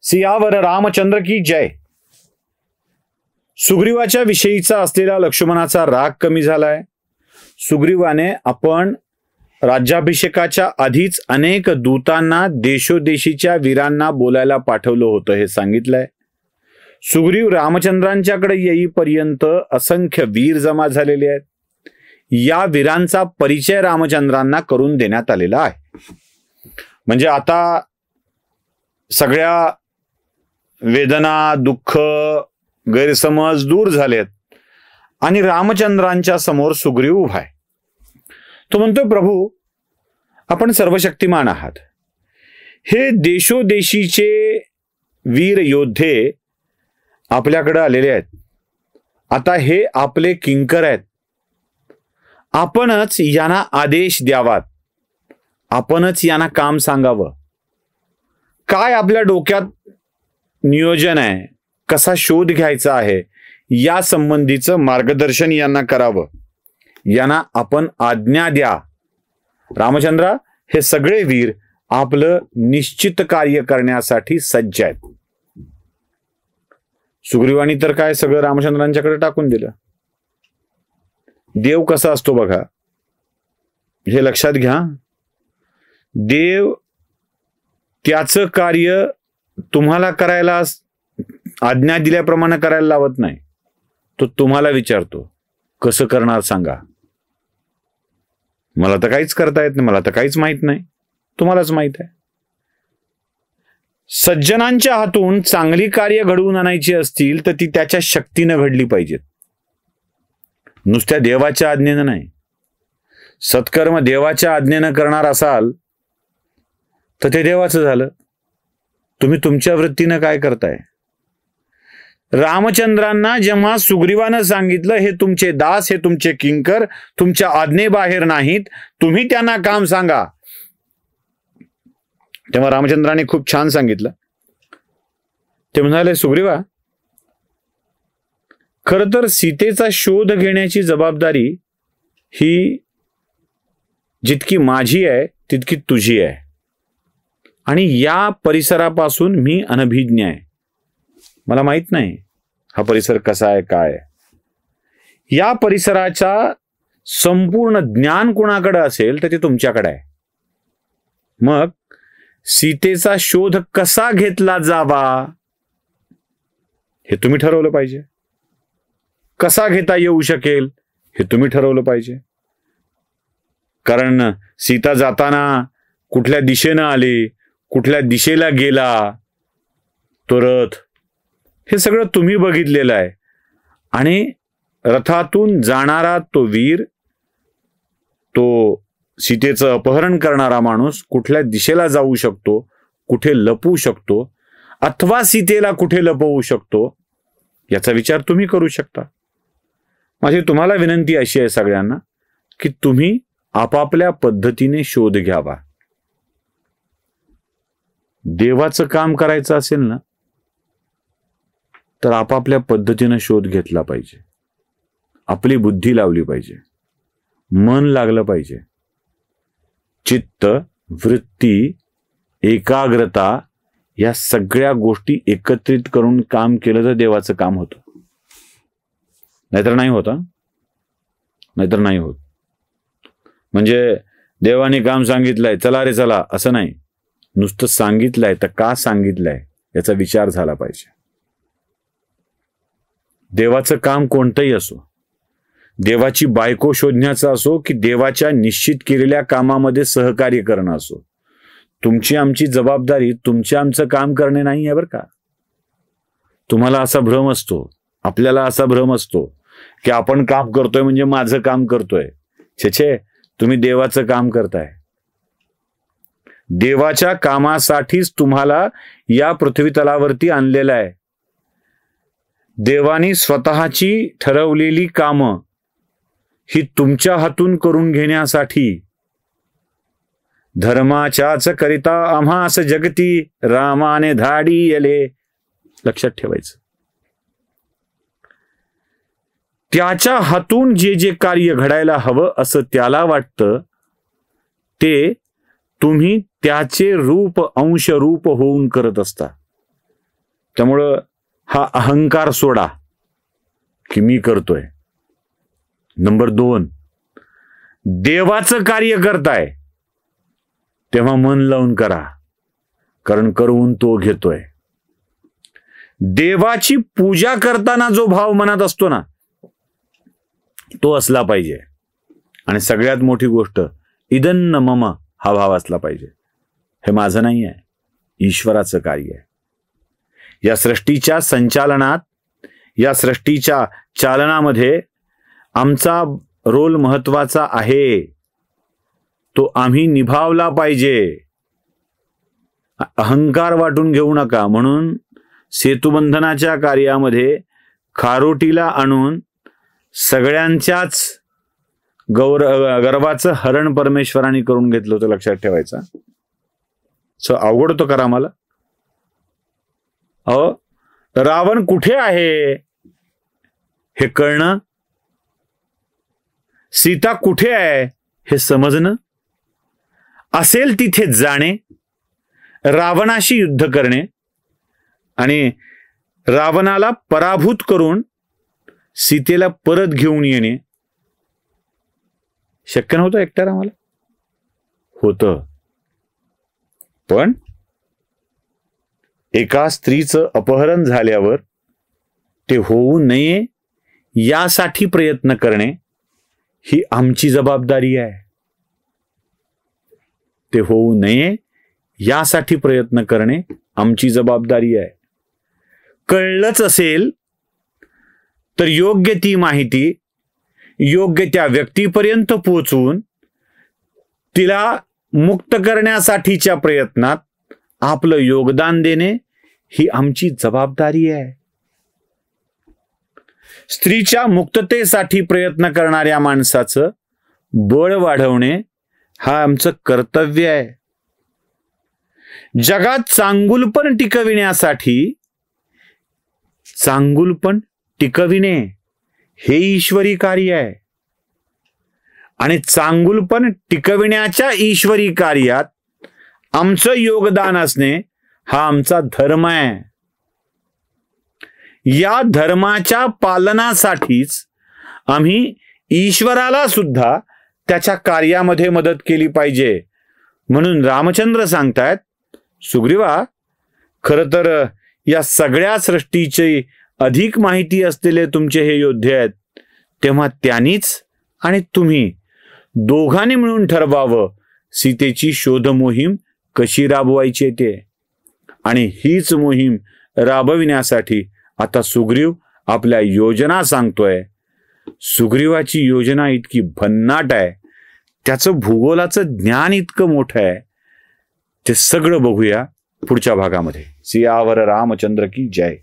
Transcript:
सियावर रामचंद्र की जय. सुग्रीवाच्या विषयीचा असलेला लक्ष्मणाचा राग कमी झालाय. सुग्रीवाने आपण राज्याभिषेकाच्या आधीच अनेक दूतांना देशोदेशीच्या वीरांना बोलायला पाठवलं होतं हे सांगितलंय. सुग्रीव रामचंद्रांच्याकडे येईपर्यंत असंख्य वीर जमा झालेले आहेत. या वीरांचा परिचय रामचंद्रांना करून देण्यात आलेला आहे. म्हणजे आता सगळ्या वेदना, दुःख, गैरसमज दूर झालेत आणि रामचंद्रांच्या समोर सुग्रीव उभा आहे. तो म्हणतोय, प्रभू आपण सर्वशक्तिमान आहात. हे देशोदेशीचे वीर योद्धे आपल्याकडे आलेले आहेत. आता हे आपले किंकर आहेत. आपणच यांना आदेश द्यावात. आपणच यांना काम सांगावं. काय आपल्या डोक्यात नियोजन आहे, कसा शोध घ्यायचा आहे, या संबंधीचं मार्गदर्शन यांना करावं. यांना आपण आज्ञा द्या. रामचंद्र, हे सगळे वीर आपलं निश्चित कार्य करण्यासाठी सज्ज आहेत. सुग्रीवानी तर काय सगळं रामचंद्रांच्याकडे टाकून दिलं. देव कसा असतो बघा, हे लक्षात घ्या. देव त्याचं कार्य तुम्हाला करायला आज्ञा दिल्याप्रमाणे करायला लावत नाही. तो तुम्हाला विचारतो, कसं करणार सांगा. मला तर काहीच करता येत नाही, मला तर काहीच माहित नाही, तुम्हालाच माहित आहे. सज्जनांच्या हातून चांगली कार्य घडवून आणायची असतील तर ती त्याच्या शक्तीनं घडली पाहिजेत, नुसत्या देवाच्या आज्ञेनं नाही. सत्कर्म देवाच्या आज्ञेनं करणार असाल तर ते देवाचं झालं. तुम्ही तुमच्या वृत्तीनं काय करताय? रामचंद्रांना जेव्हा सुग्रीवानं सांगितलं, हे तुमचे दास, हे तुमचे किंकर, तुमच्या आज्ञेबाहेर नाहीत, तुम्ही त्यांना काम सांगा, तेव्हा रामचंद्रांनी खूप छान सांगितलं. ते म्हणाले, सुग्रीवा, खर तर सीतेचा शोध घेण्याची जबाबदारी ही जितकी माझी आहे तितकी तुझी आहे. आणि या परिसरापासून मी अनभिज्ञ आहे. मला माहित नाही हा परिसर कसा आहे, काय आहे. या परिसराचा संपूर्ण ज्ञान कोणाकडे असेल तर ते तुमच्याकडे आहे. मग सीतेचा शोध कसा घेतला जावा हे तुम्ही ठरवलं पाहिजे. कसा घेता येऊ शकेल हे तुम्ही ठरवलं पाहिजे. कारण सीता जाताना कुठल्या दिशेनं आली, कुठल्या दिशेला गेला तो रथ, हे सगळं तुम्ही बघितलेलं आहे. आणि रथातून जाणारा तो वीर, तो सीतेचं अपहरण करणारा माणूस कुठल्या दिशेला जाऊ शकतो, कुठे लपवू शकतो, अथवा सीतेला कुठे लपवू शकतो, याचा विचार तुम्ही करू शकता. माझी तुम्हाला विनंती अशी आहे सगळ्यांना की तुम्ही आपापल्या पद्धतीने शोध घ्यावा. देवाचं काम करायचं असेल ना तर आपापल्या पद्धतीने शोध घेतला पाहिजे. आपली बुद्धी लावली पाहिजे, मन लागलं पाहिजे. चित्त, वृत्ती, एकाग्रता या सगळ्या गोष्टी एकत्रित करून काम केलं तर देवाचं काम होतं. नाहीतर नाही होत. नाहीतर नाही होत. म्हणजे देवाने काम सांगितलंय, चला रे चला, असं नाही. नुसतं सांगितलंय तर का सांगितलंय याचा विचार झाला पाहिजे. देवाचं काम कोणतंही असो, देवाची बायको शोधण्याचं असो की देवाच्या निश्चित केलेल्या कामामध्ये सहकार्य करणं असो, तुमची आमची जबाबदारी तुमचे आमचं काम करणे नाही आहे बरं का. तुम्हाला असा भ्रम असतो, आपल्याला असा भ्रम असतो की आपण काम करतोय म्हणजे माझं काम करतोय. छे, तुम्ही देवाचं काम करताय. देवाच्या कामासाठीच तुम्हाला या पृथ्वी तलावरती आणलेलं आहे. देवानी स्वतःची ठरवलेली कामं ही तुमच्या हातून करून घेण्यासाठी, धर्माच्याच करिता आम्हास जगती रामाने धाडी येले, लक्षात ठेवायचं. त्याच्या हातून जे जे कार्य घडायला हवं असं त्याला वाटतं ते तुम्ही त्याचे रूप, अंश रूप होऊन करत असता. त्यामुळं हा अहंकार सोडा की मी करतोय. नंबर 2, देवाचं कार्य करताय तेव्हा मन लावून करा, कारण करून तो घेतोय. देवाची पूजा करताना जो भाव मनात असतो ना, तो असला पाहिजे. आणि सगळ्यात मोठी गोष्ट, इदन्न मम हा भाव असला पाहिजे. हे माझं नाही आहे, ईश्वराचं कार्य आहे. या सृष्टीच्या संचालनात, या सृष्टीच्या चालनामध्ये आमचा रोल महत्वाचा आहे, तो आम्ही निभावला पाहिजे. अहंकार वाटून घेऊ नका. म्हणून सेतुबंधनाच्या कार्यामध्ये खारोटीला आणून सगळ्यांच्याच गर्वाचं हरण परमेश्वराने करून घेतलं होतं, लक्षात ठेवायचं. अवघड तो करा मला. रावण कुठे आहे हे कळणं, सीता कुठे आहे हे समजणं, असेल तिथे जाणे, रावणाशी युद्ध करणे आणि रावणाला पराभूत करून सीतेला परत घेऊन येणे शक्य नव्हतं एकट्याला. मला होतं, पण एका स्त्रीचं अपहरण झाल्यावर ते होऊ नये यासाठी प्रयत्न करणे ही आमची जबाबदारी आहे. ते होऊ नये यासाठी प्रयत्न करणे आमची जबाबदारी आहे. कळलंच असेल तर योग्य ती माहिती योग्य त्या व्यक्तीपर्यंत पोहोचवून तिला मुक्त करण्यासाठीच्या प्रयत्नात आपलं योगदान देणे ही आमची जबाबदारी आहे. स्त्रीच्या मुक्ततेसाठी प्रयत्न करणाऱ्या माणसाचं बळ वाढवणे हा आमचं कर्तव्य आहे. जगात चांगुलपण टिकविण्यासाठी चांगुलपण टिकविणे हे ईश्वरी कार्य आहे. आणि चांगुलपण टिकविण्याच्या ईश्वरी कार्यात आमचं योगदान असणे हा आमचा धर्म आहे. या धर्माच्या पालनासाठीच आम्ही ईश्वराला सुद्धा त्याच्या कार्यामध्ये मदत केली पाहिजे. म्हणून रामचंद्र सांगतायत, सुग्रीवा, खरं तर या सगळ्या सृष्टीची अधिक माहिती असलेले तुमचे हे योद्धे आहेत, तेव्हा त्यांनीच आणि तुम्ही दोघांनी मिळून ठरवावं सीतेची शोध मोहीम कशी राबवायची ते. आणि हीच मोहीम राबविण्यासाठी आता सुग्रीव आपल्या योजना सांगतोय. सुग्रीवाची योजना इतकी भन्नाट आहे, त्याचं भूगोलाचं ज्ञान इतकं मोठं आहे. ते सगळं बघूया पुढच्या भागामध्ये. सियावर रामचंद्र की जय.